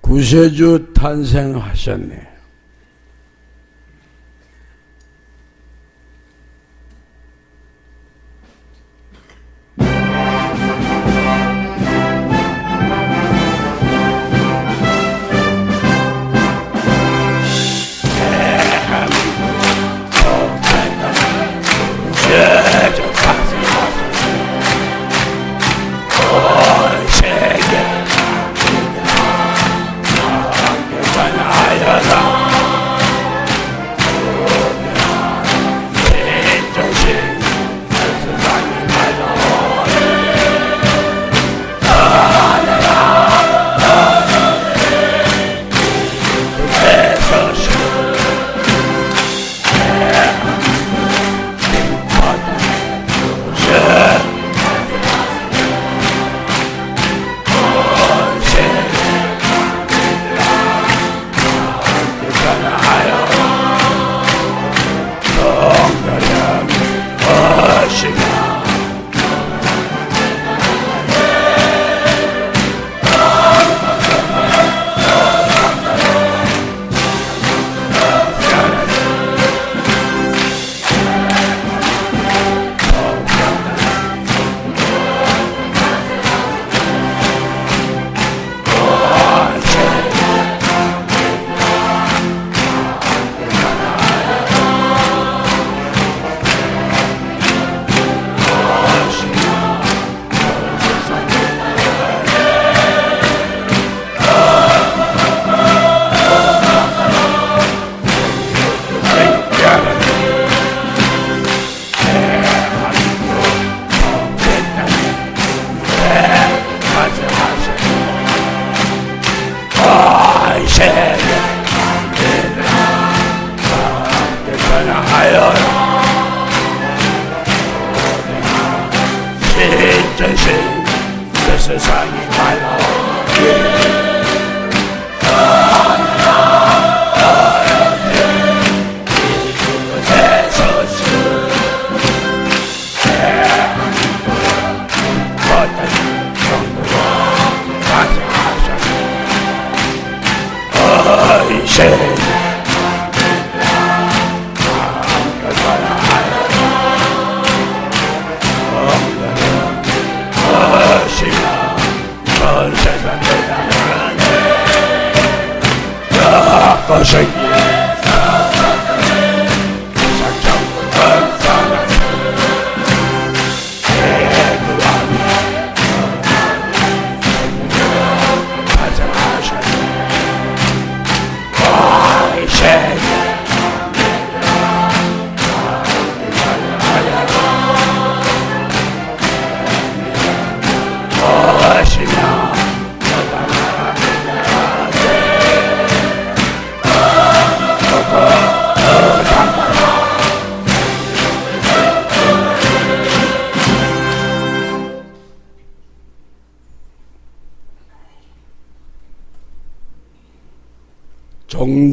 구세주 탄생하셨네.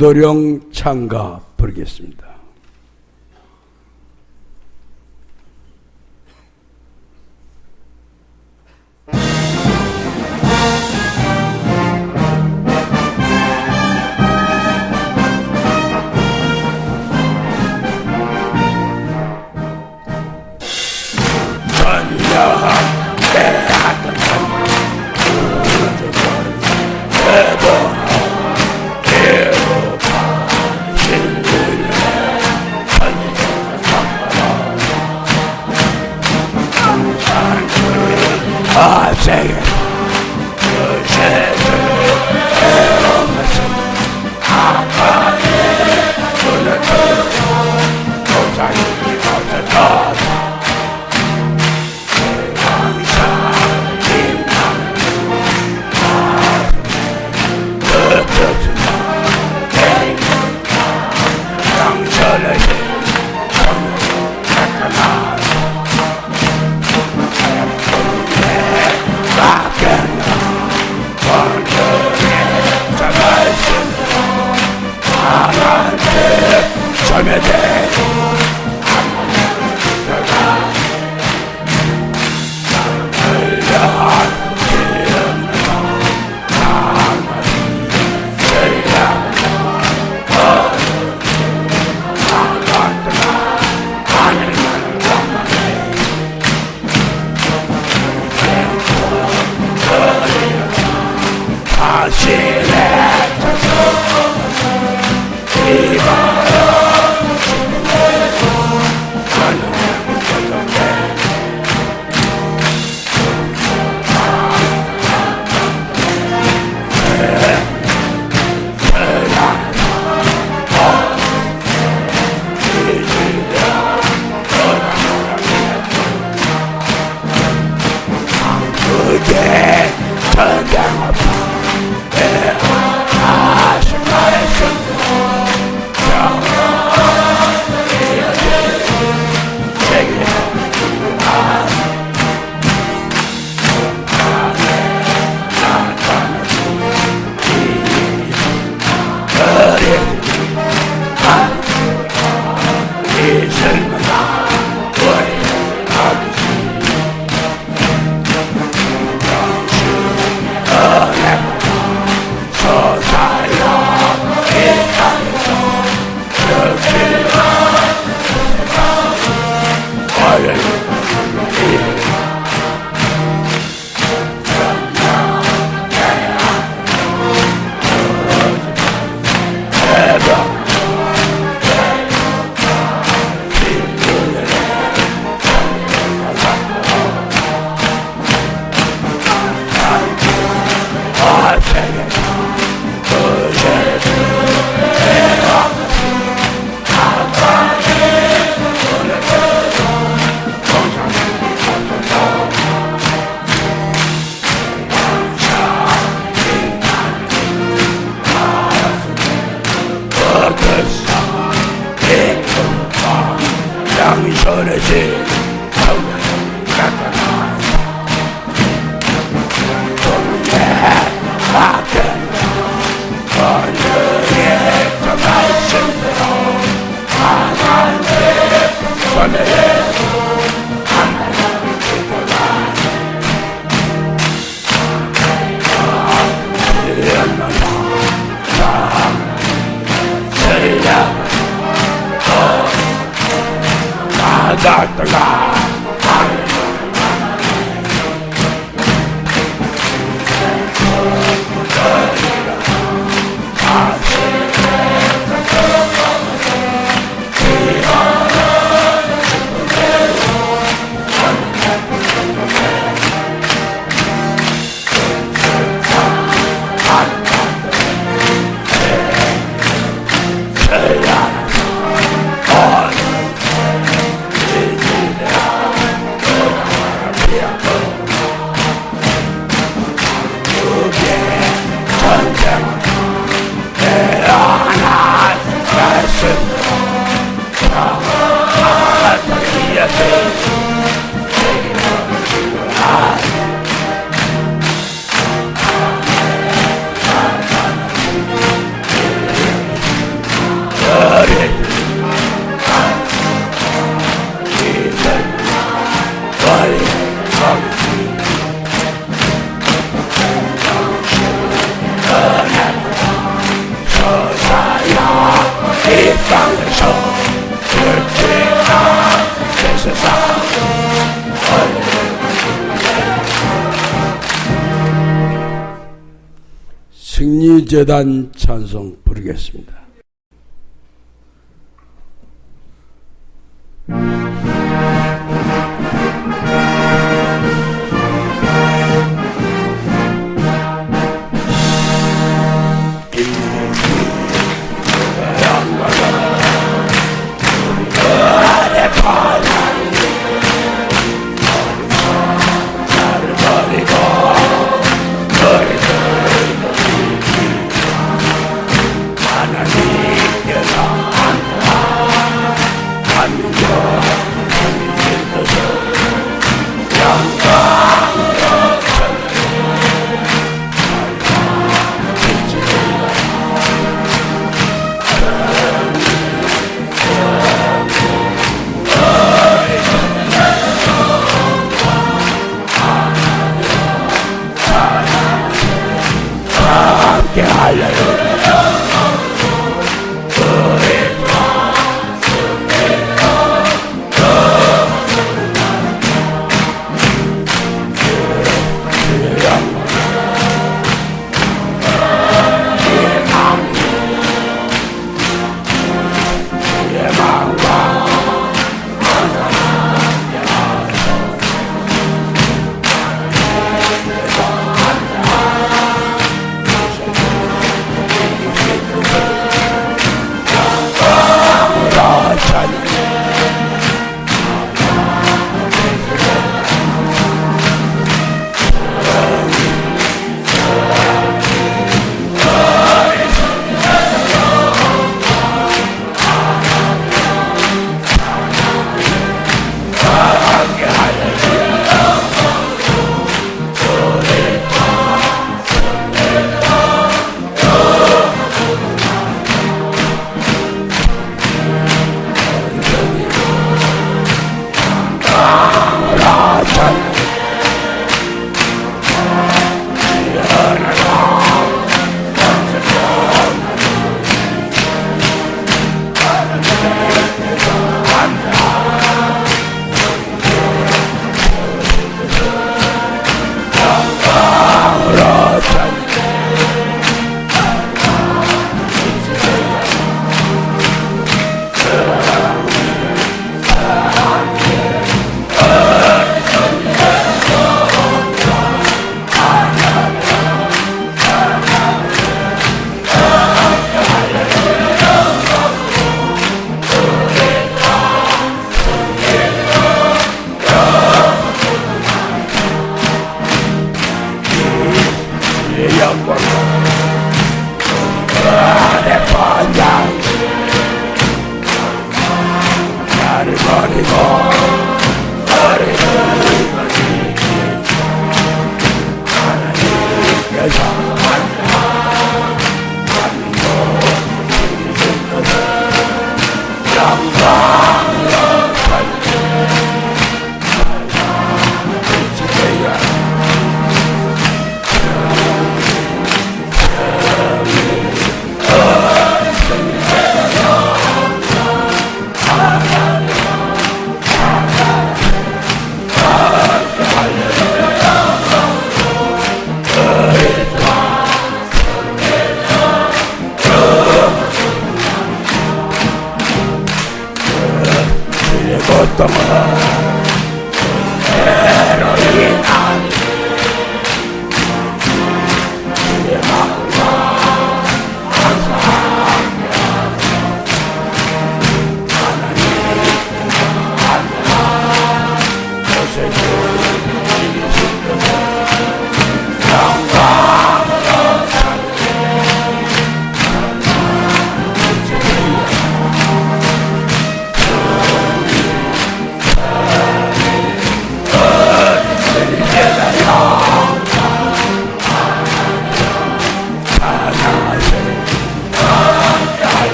종도령 창가 부르겠습니다. 승리재단 찬송 부르겠습니다.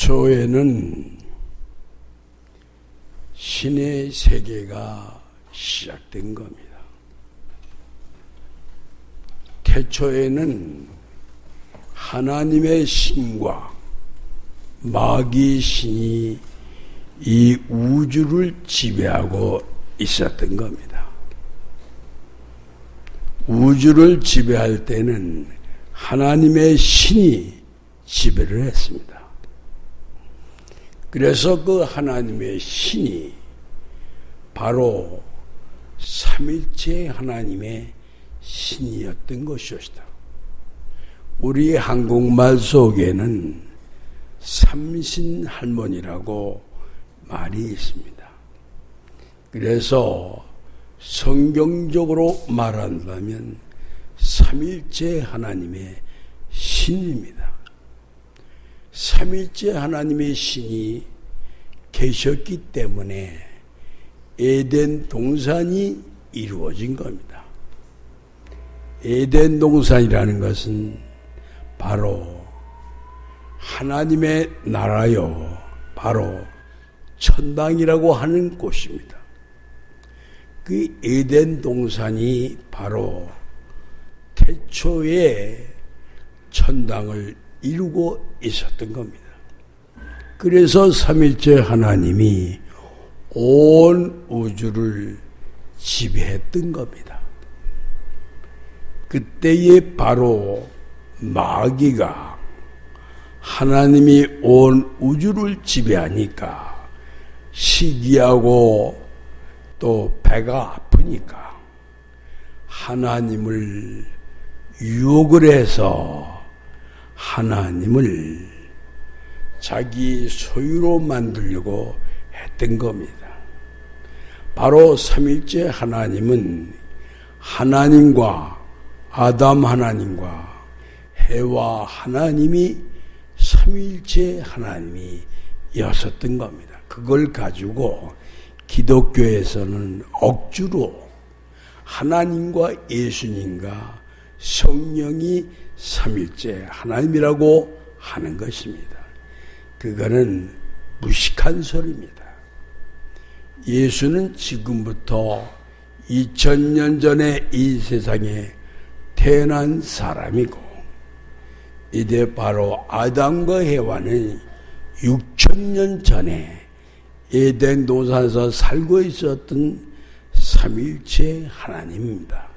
태초에는 신의 세계가 시작된 겁니다. 태초에는 하나님의 신과 마귀 신이 이 우주를 지배하고 있었던 겁니다. 우주를 지배할 때는 하나님의 신이 지배를 했습니다. 그래서 그 하나님의 신이 바로 삼일체 하나님의 신이었던 것이었다. 우리 한국말 속에는 삼신할머니라고 말이 있습니다. 그래서 성경적으로 말한다면 삼일체 하나님의 신입니다. 삼일체 하나님의 신이 계셨기 때문에 에덴 동산이 이루어진 겁니다. 에덴 동산이라는 것은 바로 하나님의 나라요, 바로 천당이라고 하는 곳입니다. 그 에덴 동산이 바로 태초에 천당을 이루고 있었던 겁니다. 그래서 삼일째 하나님이 온 우주를 지배했던 겁니다. 그때에 바로 마귀가 하나님이 온 우주를 지배하니까 시기하고 또 배가 아프니까 하나님을 유혹을 해서 하나님을 자기 소유로 만들려고 했던 겁니다. 바로 삼일째 하나님은 하나님과 아담 하나님과 해와 하나님이 삼일째 하나님이 였었던 겁니다. 그걸 가지고 기독교에서는 억지로 하나님과 예수님과 성령이 삼일째 하나님이라고 하는 것입니다. 그거는 무식한 소리입니다. 예수는 지금부터 2000년 전에 이 세상에 태어난 사람이고, 이제 바로 아담과 해와는 6000년 전에 에덴 동산에서 살고 있었던 삼일체 하나님입니다.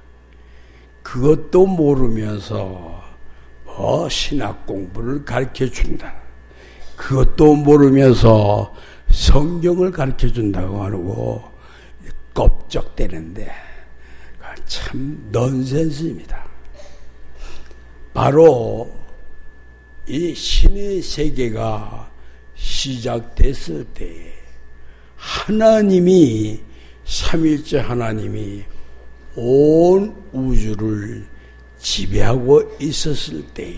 그것도 모르면서 신학 공부를 가르쳐준다, 그것도 모르면서 성경을 가르쳐준다고 하고 껍적대는데 참 넌센스입니다. 바로 이 신의 세계가 시작됐을 때 하나님이, 삼일째 하나님이 온 우주를 지배하고 있었을 때에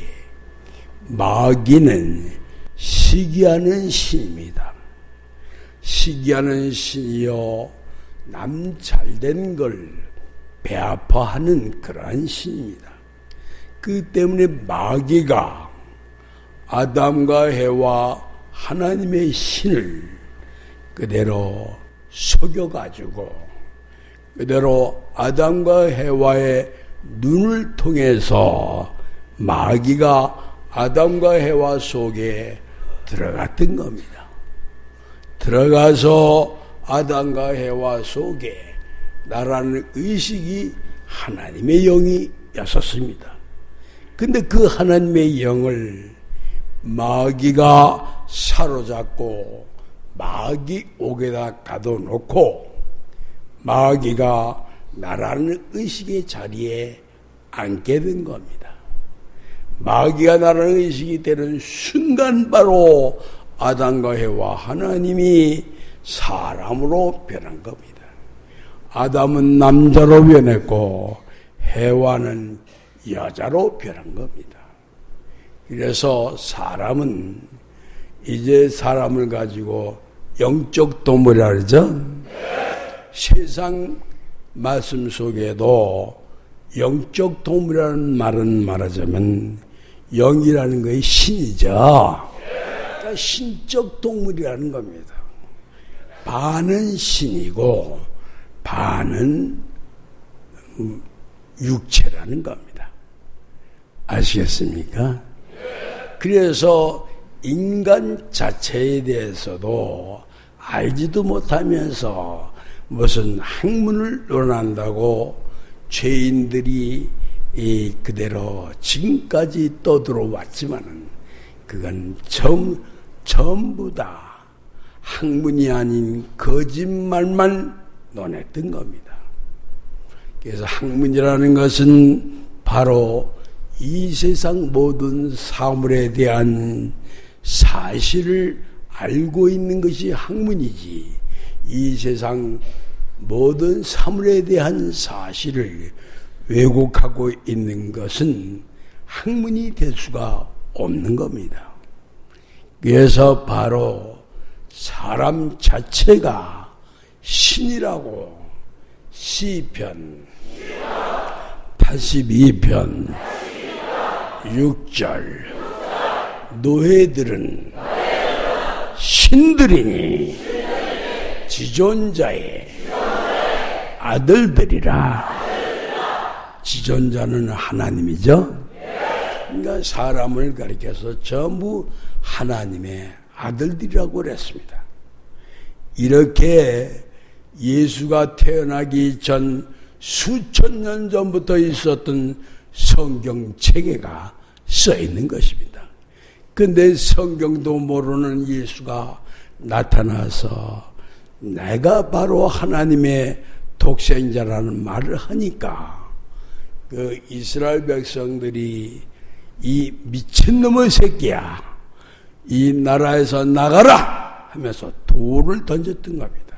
마귀는 시기하는 신입니다. 시기하는 신이요, 남 잘된 걸 배아파하는 그러한 신입니다. 그 때문에 마귀가 아담과 해와 하나님의 신을 그대로 속여가지고 그대로 아담과 해와의 눈을 통해서 마귀가 아담과 해와 속에 들어갔던 겁니다. 들어가서 아담과 해와 속에 나라는 의식이 하나님의 영이었었습니다. 근데 그 하나님의 영을 마귀가 사로잡고 마귀 옥에다 가둬놓고 마귀가 나라는 의식의 자리에 앉게 된 겁니다. 마귀가 나라는 의식이 되는 순간 바로 아담과 해와 하나님이 사람으로 변한 겁니다. 아담은 남자로 변했고 해와는 여자로 변한 겁니다. 그래서 사람은 이제 사람을 가지고 영적 동물이라 그러죠. 세상 말씀 속에도 영적 동물이라는 말은 말하자면 영이라는 것이 신이죠. 그러니까 신적 동물이라는 겁니다. 반은 신이고 반은 육체라는 겁니다. 아시겠습니까? 그래서 인간 자체에 대해서도 알지도 못하면서 무슨 학문을 논한다고 죄인들이 그대로 지금까지 떠들어왔지만은 그건 전부 다 학문이 아닌 거짓말만 논했던 겁니다. 그래서 학문이라는 것은 바로 이 세상 모든 사물에 대한 사실을 알고 있는 것이 학문이지, 이 세상 모든 사물에 대한 사실을 왜곡하고 있는 것은 학문이 될 수가 없는 겁니다. 그래서 바로 사람 자체가 신이라고 시편 82편 6절 노예들은 신들이니 지존자의 아들들이라. 지존자는 하나님이죠. 그러니까 사람을 가리켜서 전부 하나님의 아들들이라고 그랬습니다. 이렇게 예수가 태어나기 전 수천 년 전부터 있었던 성경 체계가 써 있는 것입니다. 근데 성경도 모르는 예수가 나타나서 내가 바로 하나님의 독생자라는 말을 하니까 그 이스라엘 백성들이 이 미친놈의 새끼야, 이 나라에서 나가라 하면서 돌을 던졌던 겁니다.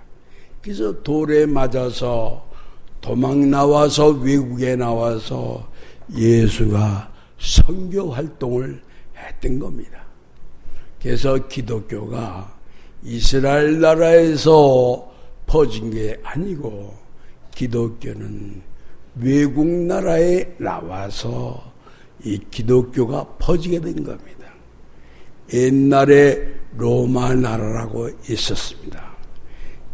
그래서 돌에 맞아서 도망 나와서 외국에 나와서 예수가 선교 활동을 했던 겁니다. 그래서 기독교가 이스라엘 나라에서 퍼진 게 아니고 기독교는 외국 나라에 나와서 이 기독교가 퍼지게 된 겁니다. 옛날에 로마 나라라고 있었습니다.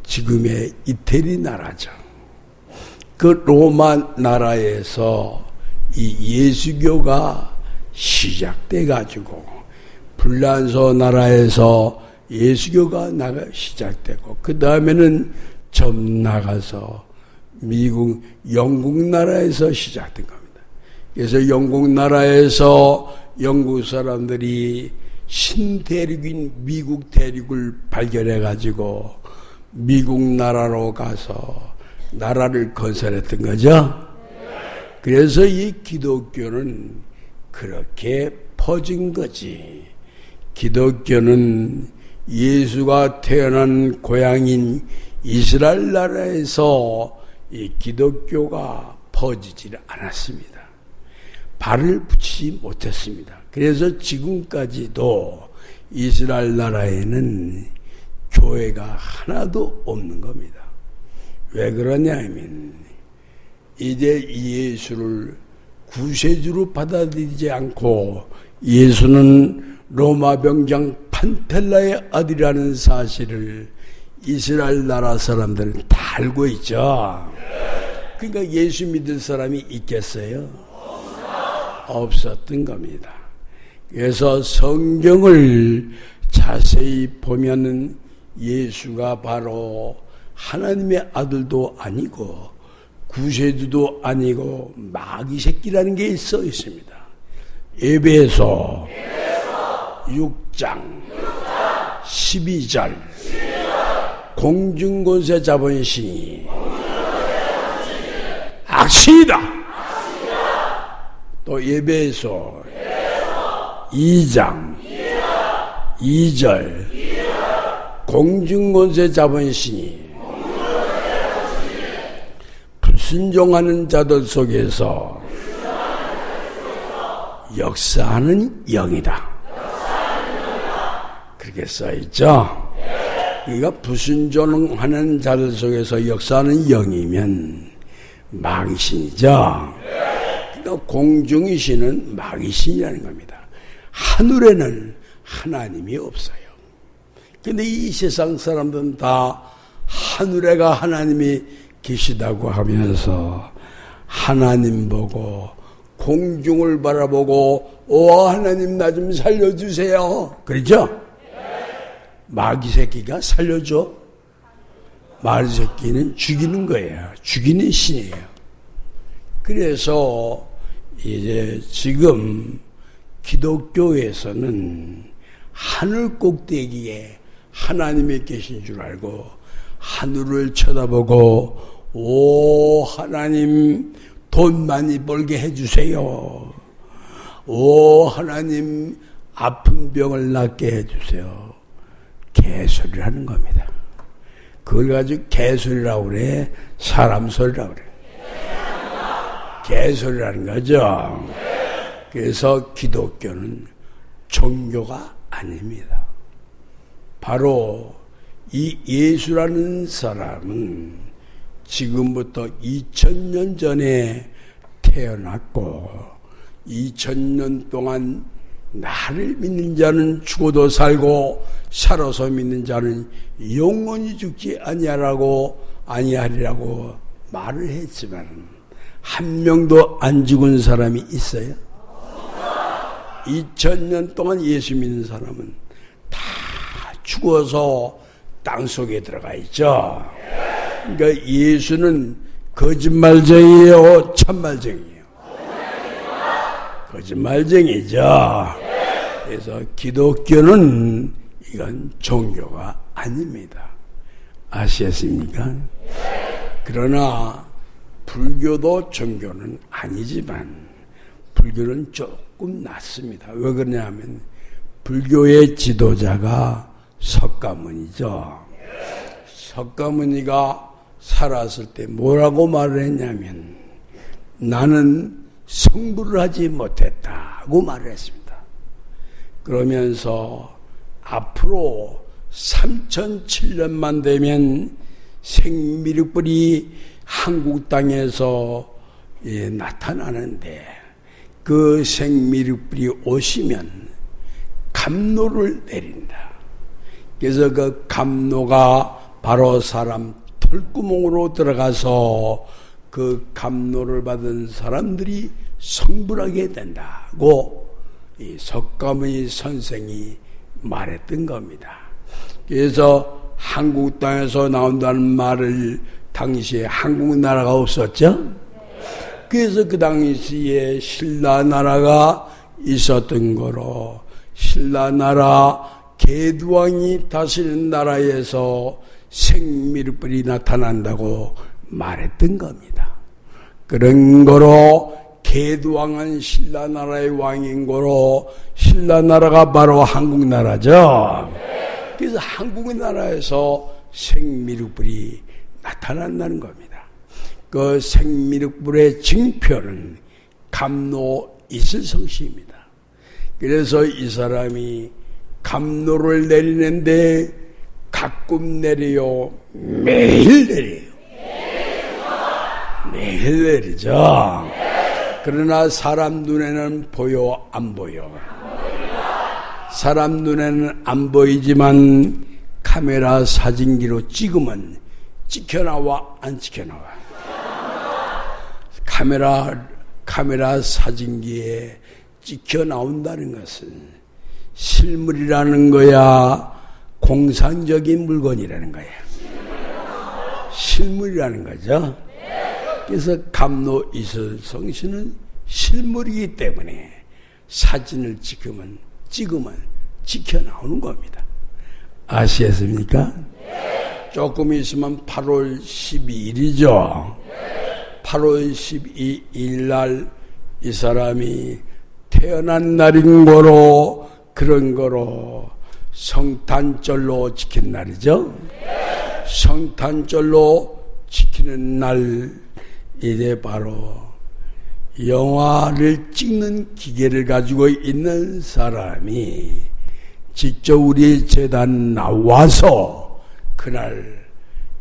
지금의 이태리 나라죠. 그 로마 나라에서 이 예수교가 시작돼 가지고 불란서 나라에서 예수교가 시작되고 그 다음에는 점 나가서 미국, 영국 나라에서 시작된 겁니다. 그래서 영국 나라에서 영국 사람들이 신대륙인 미국 대륙을 발견해 가지고 미국 나라로 가서 나라를 건설했던 거죠. 그래서 이 기독교는 그렇게 퍼진 거지. 기독교는 예수가 태어난 고향인 이스라엘 나라에서 이 기독교가 퍼지지 않았습니다. 발을 붙이지 못했습니다. 그래서 지금까지도 이스라엘 나라에는 교회가 하나도 없는 겁니다. 왜 그러냐면 이제 예수를 구세주로 받아들이지 않고 예수는 로마 병장 판텔라의 아들이라는 사실을 이스라엘 나라 사람들은 다 알고 있죠. 그러니까 예수 믿을 사람이 있겠어요? 없었던 겁니다. 그래서 성경을 자세히 보면은 예수가 바로 하나님의 아들도 아니고 구세주도 아니고 마귀 새끼라는 게 써 있습니다. 에베소 6장 12절 공중권세 잡은 신이 악신이다. 또 에베소 2장 2절 공중권세 잡은 신이 불순종하는 자들 속에서 역사하는 영이다. 그렇게 써있죠. 그러니까 불순종하는 자들 속에서 역사하는 영이면 마귀신이죠. 그러니까 공중의 신은 마귀신이라는 겁니다. 하늘에는 하나님이 없어요. 근데 이 세상 사람들은 다 하늘에가 하나님이 계시다고 하면서 하나님 보고 공중을 바라보고 오 하나님 나 좀 살려주세요. 그렇죠? 마귀 새끼가 살려줘? 마귀 새끼는 죽이는 거예요. 죽이는 신이에요. 그래서 이제 지금 기독교에서는 하늘 꼭대기에 하나님이 계신 줄 알고 하늘을 쳐다보고 오 하나님 돈 많이 벌게 해주세요. 오 하나님 아픈 병을 낫게 해주세요. 개소리를 하는 겁니다. 그걸 가지고 개소리라고 그래? 사람 소리라고 그래? 개소리라는 거죠. 그래서 기독교는 종교가 아닙니다. 바로 이 예수라는 사람은 지금부터 2000년 전에 태어났고 2000년 동안 나를 믿는 자는 죽어도 살고 살아서 믿는 자는 영원히 죽지 아니하리라고 말을 했지만 한 명도 안 죽은 사람이 있어요? 2000년 동안 예수 믿는 사람은 다 죽어서 땅속에 들어가 있죠. 그러니까 예수는 거짓말쟁이에요? 참말쟁이에요? 거짓말쟁이죠. 그래서 기독교는 이건 종교가 아닙니다. 아시겠습니까? 그러나 불교도 종교는 아니지만 불교는 조금 낫습니다. 왜 그러냐면 불교의 지도자가 석가모니죠. 석가모니가 살았을 때 뭐라고 말을 했냐면 나는 성불을 하지 못했다고 말을 했습니다. 그러면서 앞으로 3007년만 되면 생미륵불이 한국 땅에서 나타나는데, 그 생미륵불이 오시면 감로를 내린다. 그래서 그 감로가 바로 사람 털구멍으로 들어가서 그 감로를 받은 사람들이 성불하게 된다고 이 석가모니 선생이 말했던 겁니다. 그래서 한국 땅에서 나온다는 말을 당시에 한국 나라가 없었죠. 그래서 그 당시에 신라나라가 있었던 거로, 신라나라 계두왕이 다스리는 나라에서 생미륵불이 나타난다고 말했던 겁니다. 그런 거로 계두왕은 신라나라의 왕인 거로, 신라나라가 바로 한국나라죠. 그래서 한국나라에서 생미륵불이 나타난다는 겁니다. 그 생미륵불의 징표는 감로 이슬성씨입니다. 그래서 이 사람이 감로를 내리는데 가끔 내려요, 매일 내려요. 매일 내리죠. 그러나 사람 눈에는 보여 안 보여? 사람 눈에는 안 보이지만 카메라 사진기로 찍으면 찍혀나와 안 찍혀나와? 카메라 사진기에 찍혀나온다는 것은 실물이라는 거야, 공상적인 물건이라는 거야? 실물이라는 거죠. 그래서 감로 이슬성씨는 실물이기 때문에 사진을 찍으면 찍혀나오는 겁니다. 아시겠습니까? 조금 있으면 8월 12일이죠. 8월 12일 날 이 사람이 태어난 날인 거로, 그런 거로 성탄절로 지킨 날이죠. 성탄절로 지키는 날, 이제 바로 영화를 찍는 기계를 가지고 있는 사람이 직접 우리 재단 나와서 그날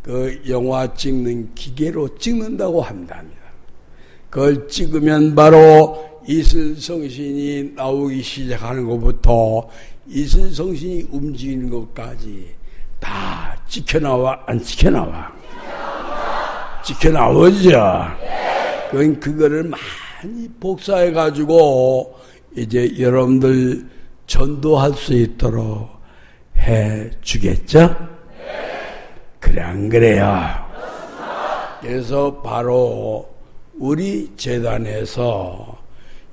그 영화 찍는 기계로 찍는다고 한답니다. 그걸 찍으면 바로 이슬성신이 나오기 시작하는 것부터 이슬성신이 움직이는 것까지 다 찍혀나와 안 찍혀나와? 찍혀나오죠. 그건 그거를 많이 복사해가지고 이제 여러분들 전도할 수 있도록 해 주겠죠? 그래, 안 그래요? 그래서 바로 우리 재단에서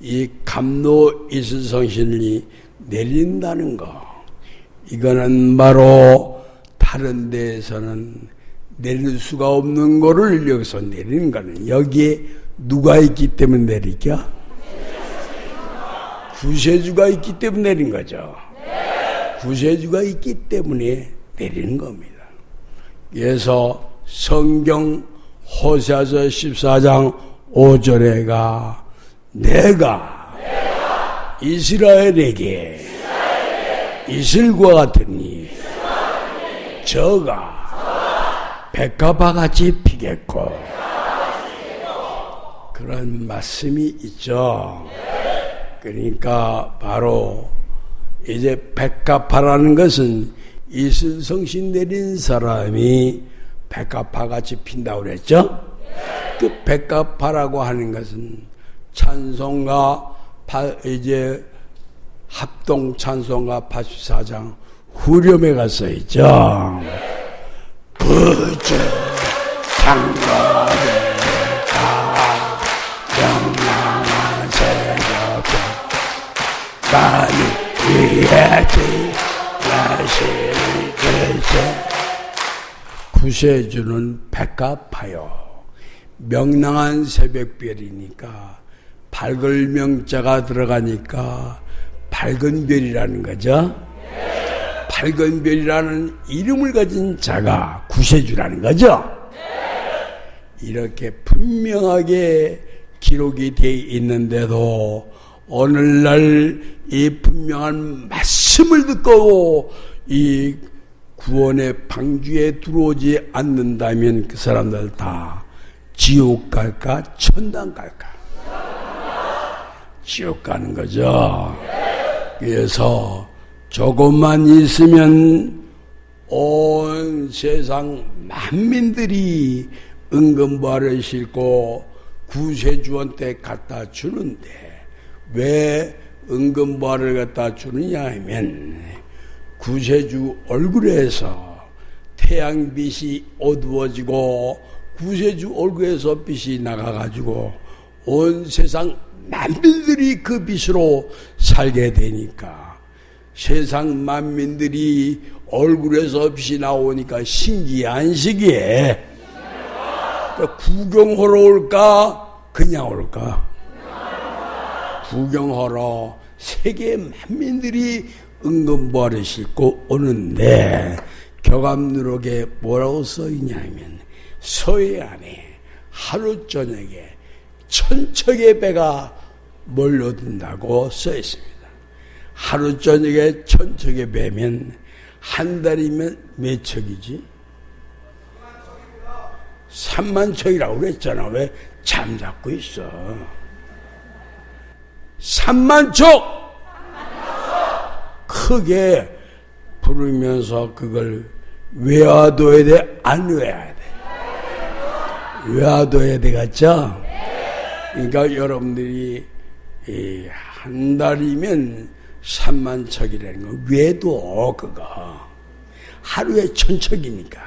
이 감로 이슬성신이 내린다는 거, 이거는 바로 다른 데에서는 내릴 수가 없는 거를 여기서 내리는 거는, 여기에 누가 있기 때문에 내리죠? 구세주가 있기 때문에 내린 거죠. 구세주가 있기 때문에 내리는 겁니다. 그래서 성경 호세아서 14장 5절에가 내가 이스라엘에게 이슬과 같으니 저가 백합화같이 피겠고, 그런 말씀이 있죠. 그러니까 바로 이제 백합화라는 것은 이슬성신 내린 사람이 백합화같이 핀다고 그랬죠. 그 백합화라고 하는 것은 찬송가 이제 합동 찬송가 84장 후렴에 가서 있죠. 부주 창거리가 영광한 새벽에 많이 위에지 나시를 글쎄. 구세주는 백합화요. 명랑한 새벽별이니까 밝을 명자가 들어가니까 밝은 별이라는 거죠. 밝은 별이라는 이름을 가진 자가 구세주라는 거죠. 이렇게 분명하게 기록이 되어 있는데도 오늘날 이 분명한 말씀을 듣고 이 구원의 방주에 들어오지 않는다면 그 사람들 다 지옥 갈까 천당 갈까? 지옥 가는 거죠. 그래서 조금만 있으면 온 세상 만민들이 은금보화를 싣고 구세주한테 갖다 주는데 왜 은금보화를 갖다 주느냐 하면 구세주 얼굴에서 태양빛이 어두워지고 구세주 얼굴에서 빛이 나가가지고 온 세상 만민들이 그 빛으로 살게 되니까 세상 만민들이 얼굴에서 빛이 나오니까 신기한 시기에 구경하러 올까 그냥 올까? 구경하러 세계 만민들이 은금보화를 싣고 오는데 격암누룩에 뭐라고 써있냐면 서해안에 하루 저녁에 천척의 배가 몰려든다고 써있습니다. 하루 저녁에 천척의 배면 한 달이면 몇 척이지? 3만 척이라고 그랬잖아. 왜 잠잡고 있어? 3만 척! 크게 부르면서 그걸 외화둬야 돼? 안 외워야 돼? 외화둬야 되겠죠? 그러니까 여러분들이 한 달이면 3만 척이라는 거 외도 그거 하루에 1000척이니까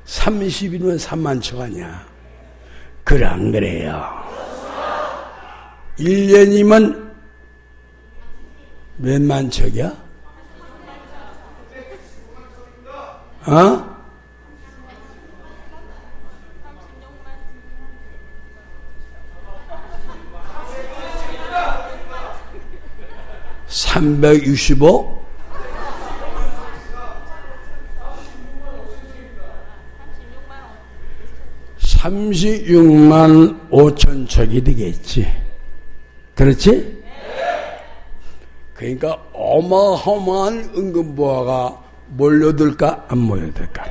30일이면 3만 척 아니야? 그래 안 그래요? 1년이면 몇만 척이야? 어? 365? 36만 5천 척이 되겠지. 그렇지? 그러니까 어마어마한 은금보화가 몰려들까 안 몰려들까?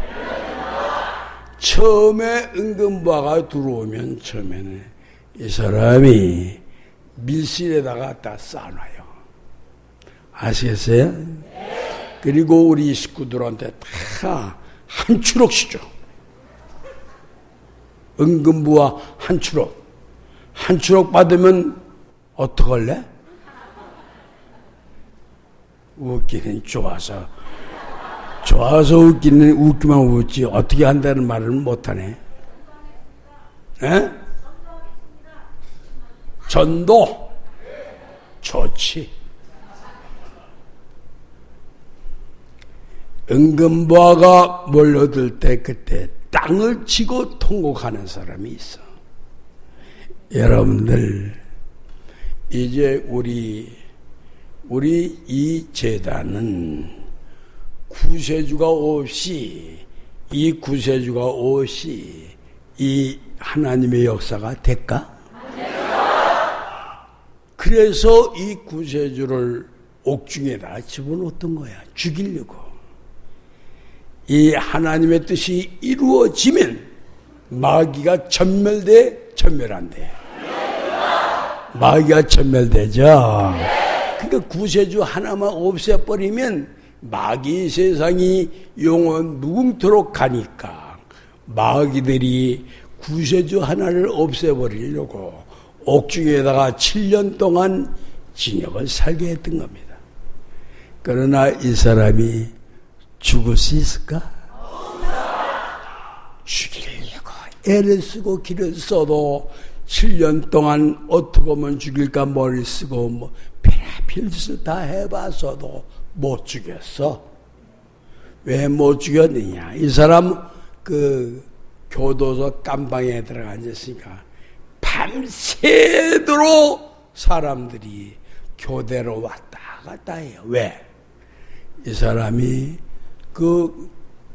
처음에 은금보화가 들어오면 처음에는 이 사람이 밀실에다가 다 쌓아놔요. 아시겠어요? 그리고 우리 식구들한테 다 한 추럭씩 줘. 은금보화 한 추럭. 한 추럭 받으면 어떡할래? 웃기는 좋아서 웃기만 웃지 어떻게 한다는 말을 못하네. 에? 전도 좋지. 은금보화가 몰려들 때 그때 땅을 치고 통곡하는 사람이 있어. 여러분들 이제 우리 이 재단은 구세주가 없이 이 하나님의 역사가 될까? 그래서 이 구세주를 옥중에다 집어넣었던 거야. 죽이려고. 이 하나님의 뜻이 이루어지면 마귀가 전멸한대. 마귀가 전멸되죠. 그러니까 구세주 하나만 없애버리면 마귀 세상이 영원 무궁토록 가니까 마귀들이 구세주 하나를 없애버리려고 옥중에다가 7년 동안 징역을 살게 했던 겁니다. 그러나 이 사람이 죽을 수 있을까? 죽이려고 애를 쓰고 길을 써도 7년 동안 어떻게 하면 죽일까 머리 쓰고 뭐 별의별 짓을 다 해봤어도 못 죽였어. 왜 못 죽였느냐? 이 사람 그 교도소 깜방에 들어가 앉았으니까 밤새도록 사람들이 교대로 왔다 갔다 해요. 왜? 이 사람이 그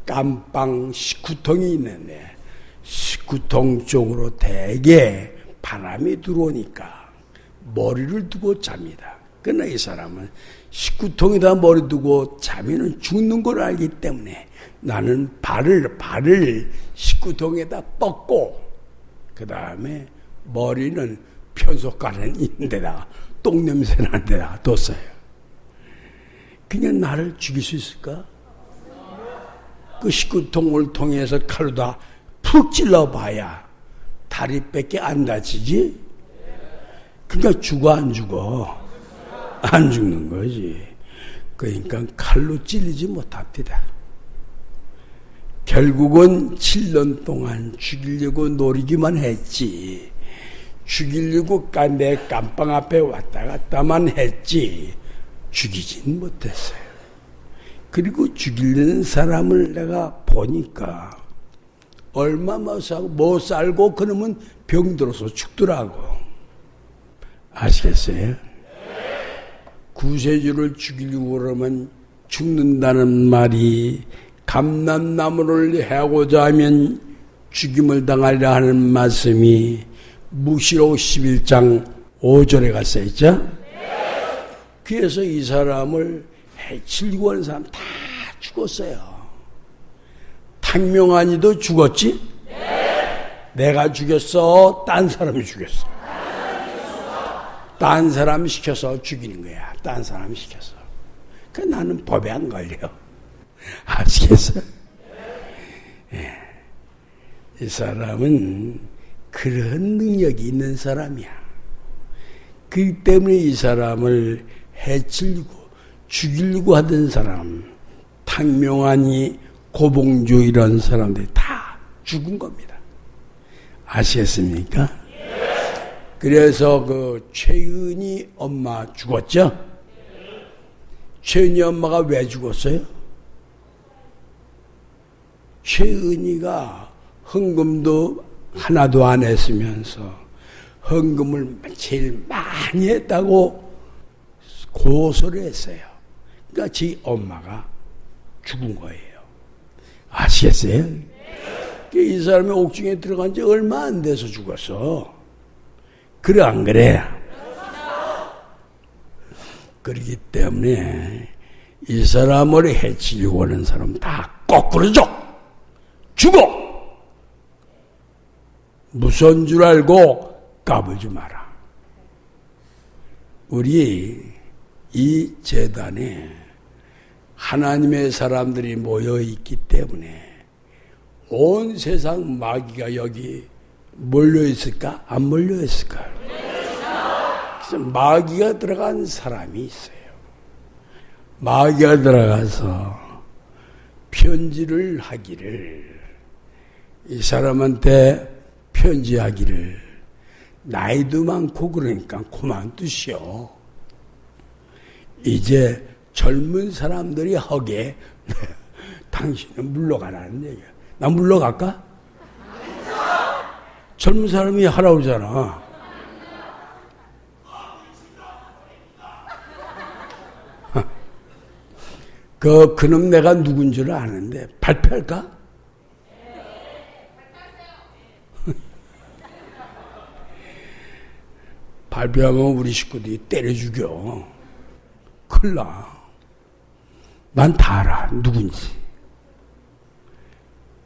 깜방 19통이 있는데 19통 쪽으로 대개 바람이 들어오니까 머리를 두고 잡니다. 그러나 이 사람은 식구통에다 머리 두고 자면은 죽는 걸 알기 때문에 나는 발을 식구통에다 뻗고 그 다음에 머리는 편속가는 있는 데다가 똥냄새 나는 데다가 뒀어요. 그냥 나를 죽일 수 있을까? 그 식구통을 통해서 칼로 다 푹 찔러봐야 다리밖에 안 다치지? 그러니까 죽어 안 죽어? 안 죽는 거지. 그러니까 칼로 찔리지 못합니다. 결국은 7년 동안 죽이려고 노리기만 했지. 죽이려고 내 깜빵 앞에 왔다 갔다만 했지. 죽이진 못했어요. 그리고 죽이려는 사람을 내가 보니까 얼마 못 살고 그러면 병들어서 죽더라고. 아시겠어요? 구세주를 죽이려고 그러면 죽는다는 말이 감람나무를 해고자 하면 죽임을 당하리라 하는 말씀이 무시록 11장 5절에 갔어 있죠? 그래서 이 사람을 해치려고 하는 사람 다 죽었어요. 탕명한이도 죽었지? 내가 죽였어? 딴 사람이 죽였어. 딴 사람 시켜서 죽이는 거야. 딴 사람 시켜서. 그 나는 법에 안 걸려. 아시겠어요? 예. 이 사람은 그런 능력이 있는 사람이야. 그렇기 때문에 이 사람을 해치려고 죽이려고 하던 사람, 탕명한이, 고봉주 이런 사람들이 다 죽은 겁니다. 아시겠습니까? 그래서 그 최은희 엄마 죽었죠? 최은희 엄마가 왜 죽었어요? 최은희가 헌금도 하나도 안 했으면서 헌금을 제일 많이 했다고 고소를 했어요. 그러니까 지 엄마가 죽은 거예요. 아시겠어요? 이 사람이 옥중에 들어간 지 얼마 안 돼서 죽었어. 그래 안 그래? 그렇기 때문에 이 사람을 해치려고 하는 사람 다 거꾸로 죽어! 무서운 줄 알고 까불지 마라. 우리 이 재단에 하나님의 사람들이 모여 있기 때문에 온 세상 마귀가 여기 몰려 있을까? 안 몰려 있을까? 그래서 마귀가 들어간 사람이 있어요. 마귀가 들어가서 편지를 하기를, 이 사람한테 편지하기를, 나이도 많고 그러니까 그만두시오. 이제 젊은 사람들이 하게 당신은 물러가라는 얘기야. 나 물러갈까? 젊은 사람이 하라고 그러잖아. 그놈 내가 누군 줄 아는데 발표할까? 발표하면 우리 식구들이 때려 죽여. 큰일 나. 난 다 알아. 누군지.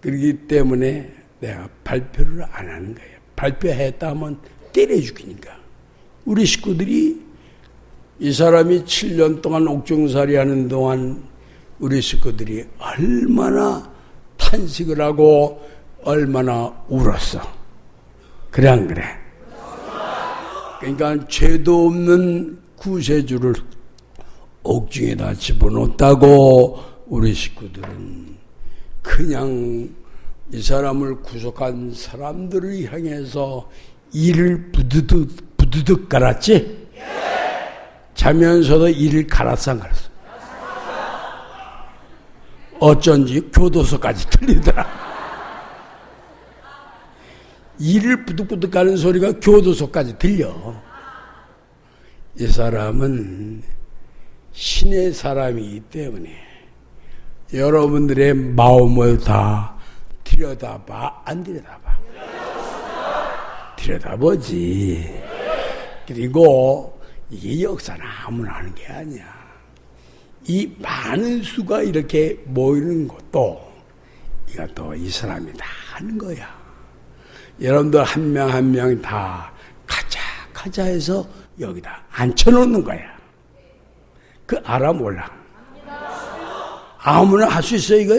그렇기 때문에 내가 발표를 안 하는 거예요. 발표했다 하면 때려 죽이니까. 우리 식구들이 이 사람이 7년 동안 옥중살이 하는 동안 우리 식구들이 얼마나 탄식을 하고 얼마나 울었어. 그래 안 그래? 그러니까 죄도 없는 구세주를 옥중에다 집어넣었다고 우리 식구들은 그냥 이 사람을 구속한 사람들을 향해서 이를 부드득 갈았지? 자면서도 이를 갈았어 안 갈았어? 어쩐지 교도소까지 들리더라. 이를 부득부득 가는 소리가 교도소까지 들려. 이 사람은 신의 사람이기 때문에 여러분들의 마음을 다 들여다봐, 안 들여다봐? 들여다보지. 그리고 이게 역사는 아무나 하는 게 아니야. 이 많은 수가 이렇게 모이는 것도 이것도 이 사람이 다 하는 거야. 여러분들 한 명 한 명 다 가자 해서 여기다 앉혀놓는 거야. 그 알아 몰라? 아무나 할 수 있어 이거?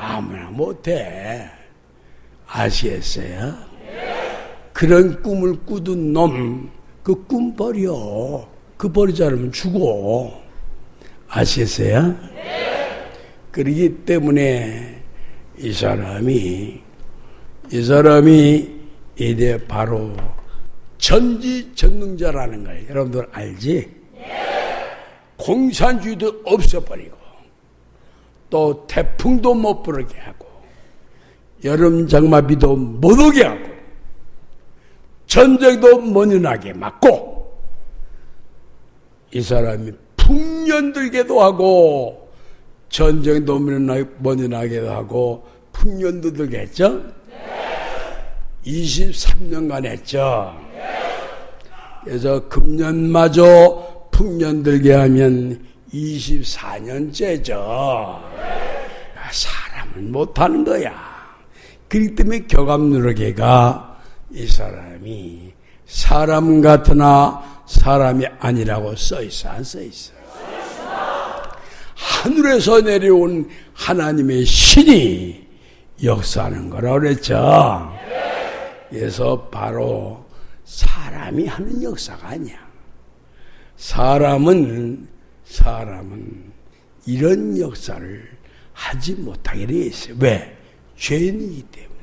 아무나 못해. 아시겠어요? 그런 꿈을 꾸던 놈, 그 꿈 버려. 그 버리지 않으면 죽어. 아시겠어요? 그러기 때문에 이 사람이 이제 바로 전지전능자라는 걸 여러분들 알지? 공산주의도 없애버리고 또 태풍도 못 불게 하고 여름 장마비도 못 오게 하고 전쟁도 못 일어나게 막고 이 사람이 풍년들게도 하고 전쟁도 못 일어나게도 하고 풍년도 들게 했죠? 23년간 했죠? 그래서 금년마저 풍년 들게 하면 24년째죠. 사람은 못하는 거야. 그렇기 때문에 격암누르개가 이 사람이 사람 같으나 사람이 아니라고 써있어 안 써있어? 하늘에서 내려온 하나님의 신이 역사하는 거라고 그랬죠. 그래서 바로 사람이 하는 역사가 아니야. 사람은 이런 역사를 하지 못하게 되어 있어요. 왜? 죄인이기 때문에.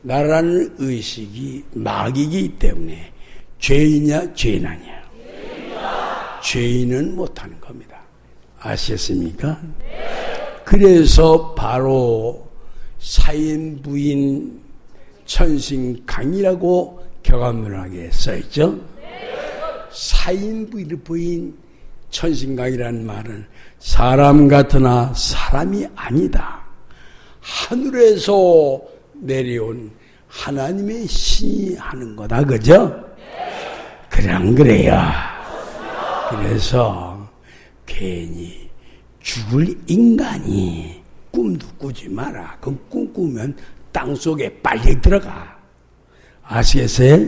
나라는 의식이 마귀이기 때문에 죄인이냐 죄인 아니야. 죄인은 못하는 겁니다. 아시겠습니까? 그래서 바로 사인부인 천신강이라고 격암문학에 써있죠. 사인부인 천신강이라는 말은 사람 같으나 사람이 아니다. 하늘에서 내려온 하나님의 신이 하는 거다. 그죠? 그래 안 그래요? 그래서 괜히 죽을 인간이 꿈도 꾸지 마라. 그 꿈 꾸면 땅속에 빨리 들어가. 아시겠어요?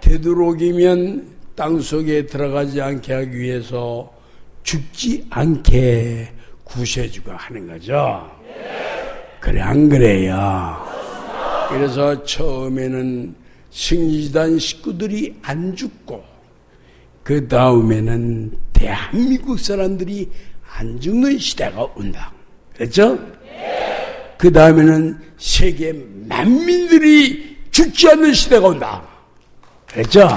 되도록이면 땅속에 들어가지 않게 하기 위해서 죽지 않게 구세주가 하는 거죠. 그래 안 그래요? 그래서 처음에는 승리단 식구들이 안 죽고 그 다음에는 대한민국 사람들이 안 죽는 시대가 온다. 그렇죠? 그 다음에는 세계 만민들이 죽지 않는 시대가 온다. 그렇죠?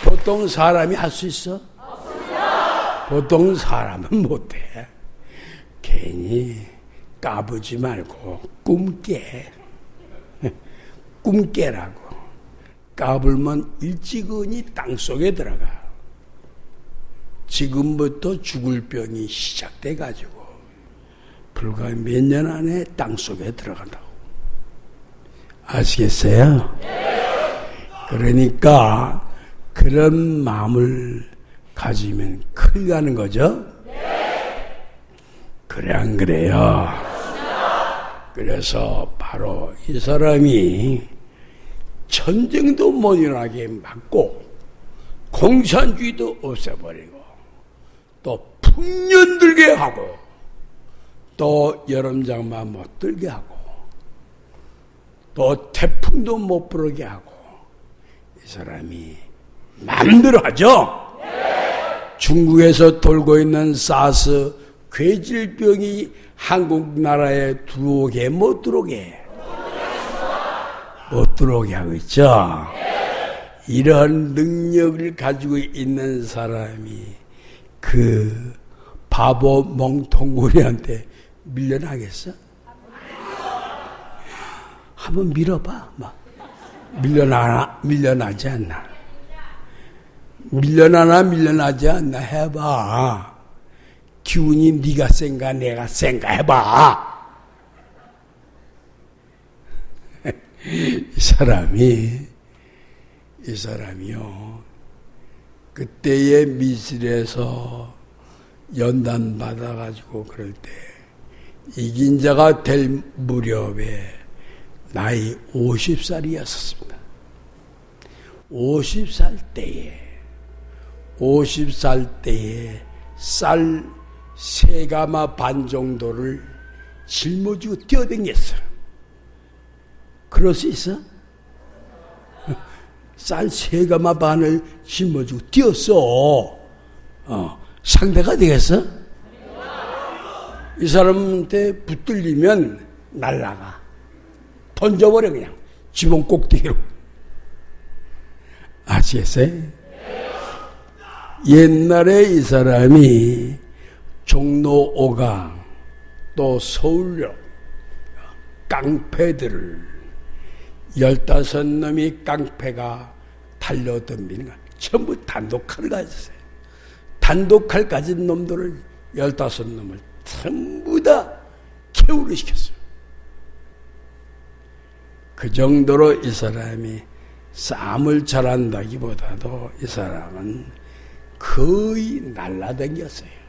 보통 사람이 할 수 있어? 없습니다. 보통 사람은 못해. 괜히 까부지 말고 꿈깨. 꿈깨라고. 까불면 일찍은이 땅속에 들어가. 지금부터 죽을 병이 시작돼가지고 불과 몇 년 안에 땅속에 들어간다고. 아시겠어요? 그러니까 그런 마음을 가지면 큰일 나는 거죠? 그래 안 그래요? 그래서 바로 이 사람이 전쟁도 못 일어나게 막고 공산주의도 없애버리고 또 풍년 들게 하고 또 여름장마 못 들게 하고 또 태풍도 못 불게 하고 이 사람이 마음대로 하죠. 중국에서 돌고 있는 사스 괴질병이 한국 나라에 들어오게 못 들어오게 하고 있죠. 이런 능력을 가지고 있는 사람이 그 바보 멍텅구리한테 밀려나겠어? 한번 밀어봐. 밀려나지 않나? 밀려나지 않나 해봐. 기운이 네가 센가 내가 센가 해봐. 이 사람이요, 그때의 미술에서 연단 받아가지고 그럴 때 이긴 자가 될 무렵에 나이 50살이었습니다. 50살 때에 쌀 3가마 반 정도를 짊어지고 뛰어댕겼어. 그럴 수 있어? 쌀 3가마 반을 짊어지고 뛰었어. 상대가 되겠어? 이 사람한테 붙들리면 날라가. 던져버려, 그냥. 지붕 꼭대기로. 아시겠어요? 옛날에 이 사람이 종로 5강, 또 서울역, 깡패들을 15놈이 깡패가 달려덤비는 거야. 전부 단독칼을 가졌어요. 단독칼 가진 놈들을 15놈을 전부 다 개우를 시켰어요. 그 정도로 이 사람이 싸움을 잘한다기보다도 이 사람은 거의 날라다녔어요.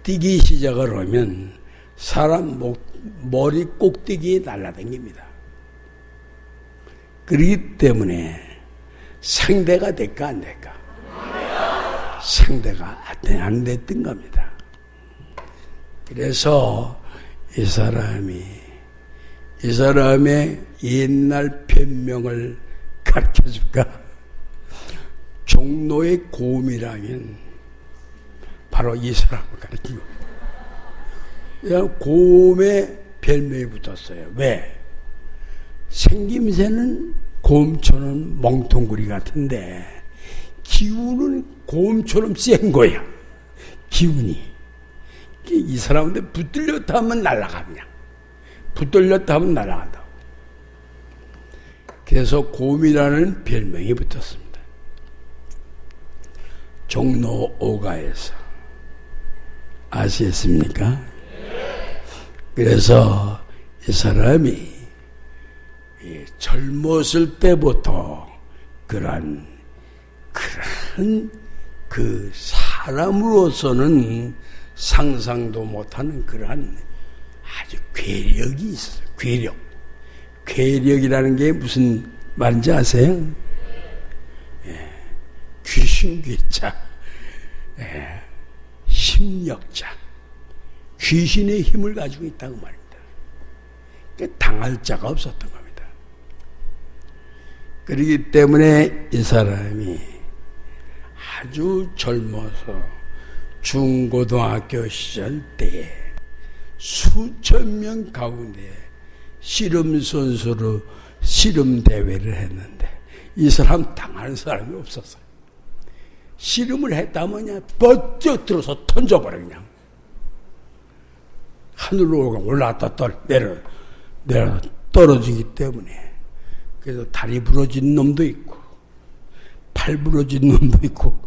뛰기 시작을 하면 사람 머리 꼭대기에 날라다닙니다. 그렇기 때문에 상대가 될까 안 될까? 상대가 안 됐던 겁니다. 그래서 이 사람의 옛날 변명을 가르쳐줄까? 종로의 곰이라면 바로 이 사람을 가르친 겁니다. 곰의 별명이 붙었어요. 왜? 생김새는 곰처럼 멍텅구리 같은데 기운은 곰처럼 센 거야. 기운이. 이 사람한테 붙들렸다 하면 날아가, 그냥. 붙들렸다 하면 날아간다고. 그래서 곰이라는 별명이 붙었습니다. 종로 5가에서. 아시겠습니까? 그래서 이 사람이 젊었을 때부터 그런 그 사람으로서는 상상도 못하는 그러한 아주 괴력이 있어요. 괴력이라는 게 무슨 말인지 아세요? 귀신귀자, 힘력자, 귀신의 힘을 가지고 있다고 말입니다. 당할 자가 없었던 겁니다. 그렇기 때문에 이 사람이 아주 젊어서 중고등학교 시절 때에 수천 명 가운데 씨름 선수로 씨름 대회를 했는데 이 사람 당하는 사람이 없었어요. 씨름을 했다면 그냥 번쩍 들어서 던져버려, 그냥. 하늘로 올라갔다 내려 떨어지기 때문에. 그래서 다리 부러진 놈도 있고, 팔 부러진 놈도 있고,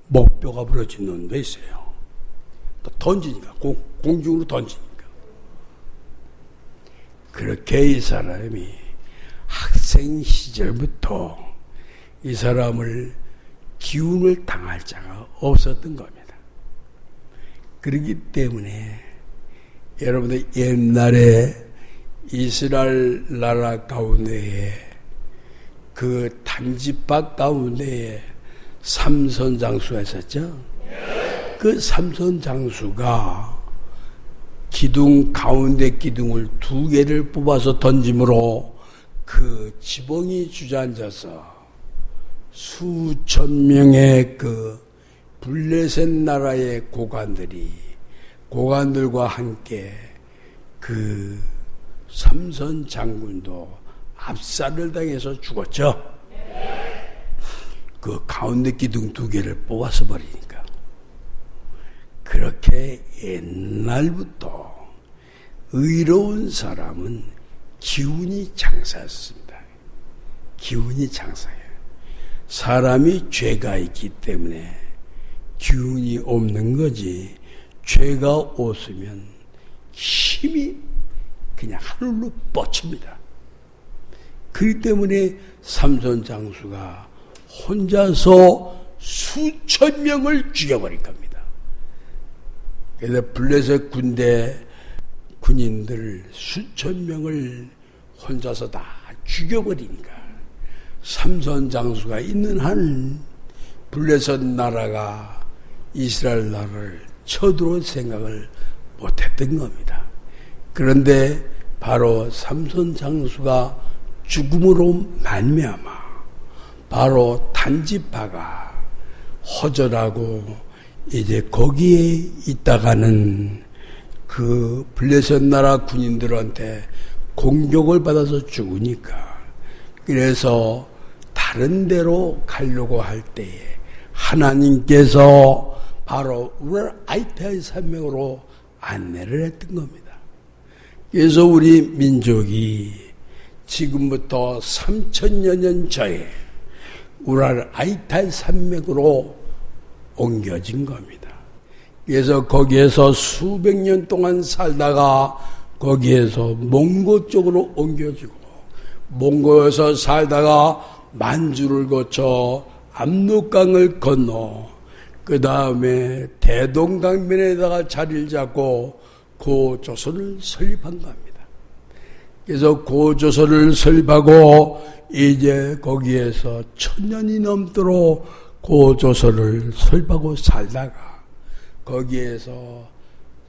목뼈가 부러진 놈도 있어요. 또 던지니까, 공중으로 던지니까. 그렇게 이 사람이 학생 시절부터 이 사람을 기운을 당할 자가 없었던 겁니다. 그렇기 때문에 여러분들 옛날에 이스라엘 나라 가운데에 그 단지파 가운데에 삼손 장수가 있었죠. 그 삼손 장수가 가운데 기둥을 2개를 뽑아서 던짐으로 그 지붕이 주저앉아서 수천 명의 그 블레셋 나라의 고관들과 함께 그 삼손 장군도 압살을 당해서 죽었죠. 그 가운데 기둥 2개를 뽑아서 버리니까. 그렇게 옛날부터 의로운 사람은 기운이 장사였습니다. 기운이 장사예요. 사람이 죄가 있기 때문에 기운이 없는 거지, 죄가 없으면 힘이 그냥 하늘로 뻗칩니다. 그렇기 때문에 삼손 장수가 혼자서 수천 명을 죽여버린 겁니다. 그래서 블레셋 군대 군인들 수천 명을 혼자서 다 죽여버리니까 삼손 장수가 있는 한 블레셋 나라가 이스라엘 나라를 쳐들어올 생각을 못했던 겁니다. 그런데 바로 삼손 장수가 죽음으로 말미암아 바로 단지파가 허전하고 이제 거기에 있다가는 그 블레셋 나라 군인들한테 공격을 받아서 죽으니까 그래서 다른 데로 가려고 할 때에 하나님께서 바로 아이타의 산맥으로 안내를 했던 겁니다. 그래서 우리 민족이 지금부터 3000여 년 전에 우랄 아이타의 산맥으로 옮겨진 겁니다. 그래서 거기에서 수백 년 동안 살다가 거기에서 몽고 쪽으로 옮겨지고 몽고에서 살다가 만주를 거쳐 압록강을 건너 그 다음에 대동강변에다가 자리를 잡고 고조선을 설립한 겁니다. 그래서 고조선을 설립하고 이제 거기에서 1000년이 넘도록 고조선을 설립하고 살다가 거기에서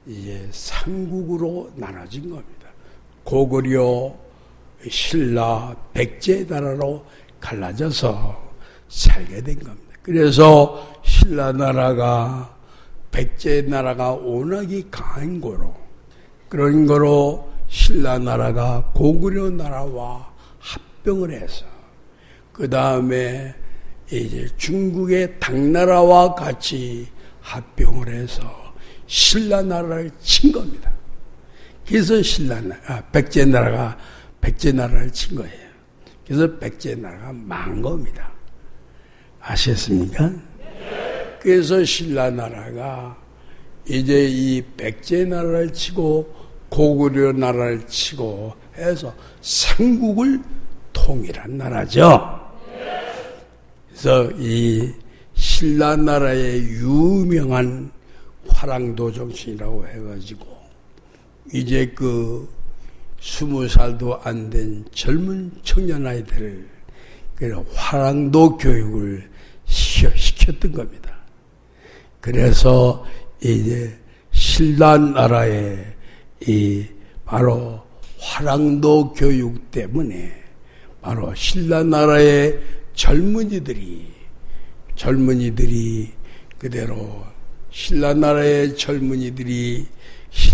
이제 삼국으로 나눠진 겁니다. 고구려, 신라, 백제 나라로 갈라져서 살게 된 겁니다. 그래서 신라 나라가 백제 나라가 워낙에 강한 거로 그런 거로 신라 나라가 고구려 나라와 합병을 해서 그 다음에 이제 중국의 당나라와 같이 합병을 해서 신라 나라를 친 겁니다. 그래서 백제 나라를 친 거예요. 그래서 백제 나라가 망한 겁니다. 아시겠습니까? 그래서 신라 나라가 이제 이 백제 나라를 치고 고구려 나라를 치고 해서 삼국을 통일한 나라죠. 그래서 이 신라 나라의 유명한 화랑도 정신이라고 해가지고 이제 그 20살도 안 된 젊은 청년 아이들을 화랑도 교육을 시켰던 겁니다. 그래서 이제 신라 나라의 이 바로 화랑도 교육 때문에 바로 신라 나라의 젊은이들이 그대로 신라 나라의 젊은이들이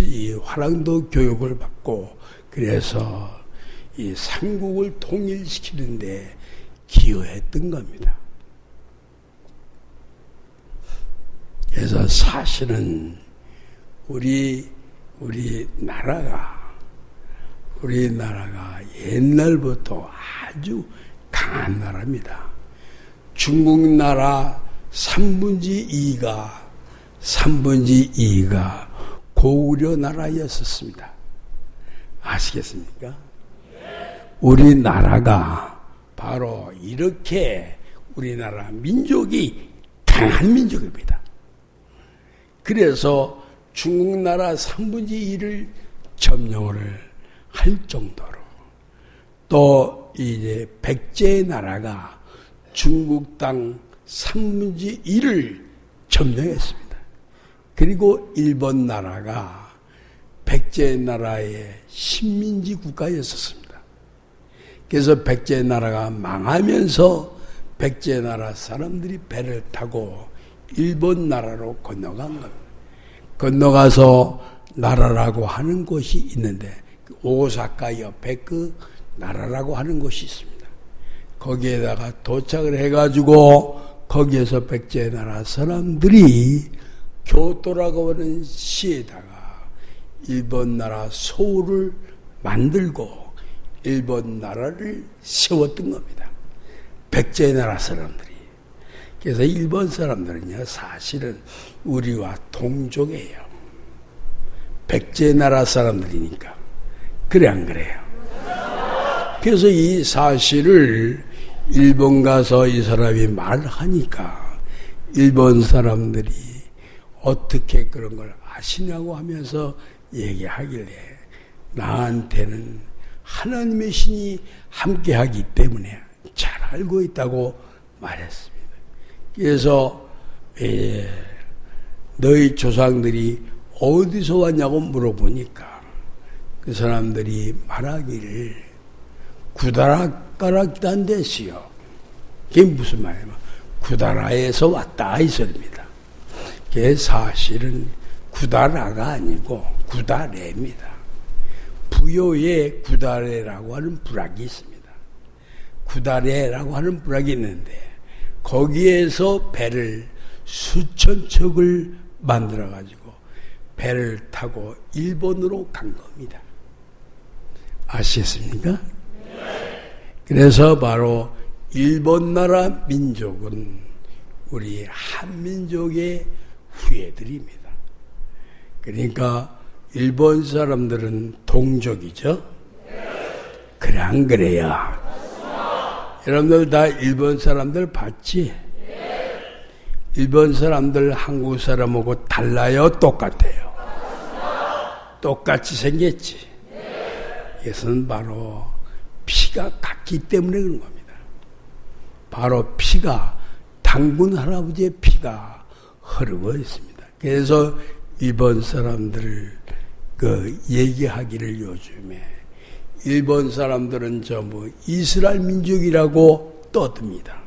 이 화랑도 교육을 받고 그래서 이 삼국을 통일시키는데 기여했던 겁니다. 그래서 사실은 우리 나라가 옛날부터 아주 강한 나라입니다. 중국 나라 3분의 2가 고구려 나라였었습니다. 아시겠습니까? 우리나라가 바로 이렇게 우리나라 민족이 강한 민족입니다. 그래서 중국 나라 3분의 2를 점령을 할 정도로 또 이제 백제 나라가 중국 땅 3분의 1을 점령했습니다. 그리고 일본 나라가 백제 나라의 식민지 국가였었습니다. 그래서 백제 나라가 망하면서 백제 나라 사람들이 배를 타고 일본 나라로 건너간 겁니다. 건너가서 나라라고 하는 곳이 있는데 오사카 옆에 그 나라라고 하는 곳이 있습니다. 거기에다가 도착을 해가지고 거기에서 백제 나라 사람들이 교토라고 하는 시에다가 일본 나라 소를 만들고 일본 나라를 세웠던 겁니다. 백제 나라 사람들이. 그래서 일본 사람들은요, 사실은 우리와 동족이에요. 백제 나라 사람들이니까. 그래 안 그래요? 그래서 이 사실을 일본 가서 이 사람이 말하니까 일본 사람들이 어떻게 그런 걸 아시냐고 하면서 얘기하길래 나한테는 하나님의 신이 함께하기 때문에 잘 알고 있다고 말했습니다. 그래서 너희 조상들이 어디서 왔냐고 물어보니까 그 사람들이 말하기를 구다라가락단 데시요. 그게 무슨 말이에요? 구다라에서 왔다 이 소리입니다. 그게 사실은 구다라가 아니고 구다레입니다. 부여에 구다레라고 하는 부락이 있습니다. 구다레라고 하는 부락이 있는데 거기에서 배를 수천 척을 만들어가지고 배를 타고 일본으로 간 겁니다. 아시겠습니까? 그래서 바로 일본 나라 민족은 우리 한민족의 후예들입니다. 그러니까 일본 사람들은 동족이죠? 그래 안 그래요? 여러분들 다 일본 사람들 봤지? 일본 사람들 한국 사람하고 달라요? 똑같아요? 똑같이 생겼지? 이것은 바로 피가 같기 때문에 그런 겁니다. 바로 피가 당군 할아버지의 피가 흐르고 있습니다. 그래서 일본 사람들을 얘기하기를 요즘에 일본 사람들은 전부 이스라엘 민족이라고 떠듭니다.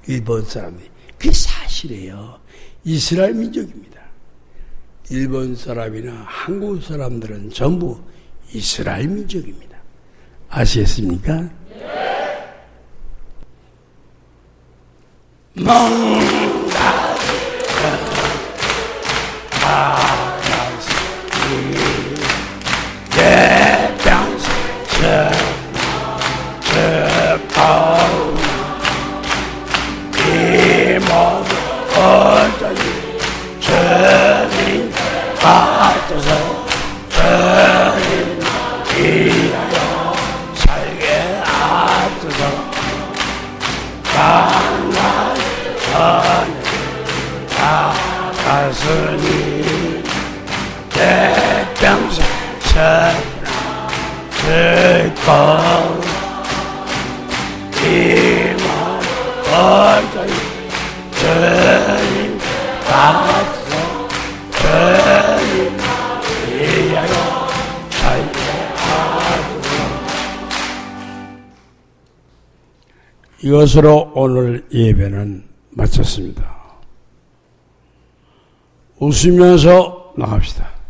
일본 사람들이. 그게 사실이에요. 이스라엘 민족입니다. 일본 사람이나 한국 사람들은 전부 이스라엘 민족입니다. 아시겠습니까? 뭔가 가슴이 대평생 들고 이만 언제니 주님 가서 주님 이야여 이것으로 오늘 예배는 마쳤습니다. 웃으면서 나갑시다.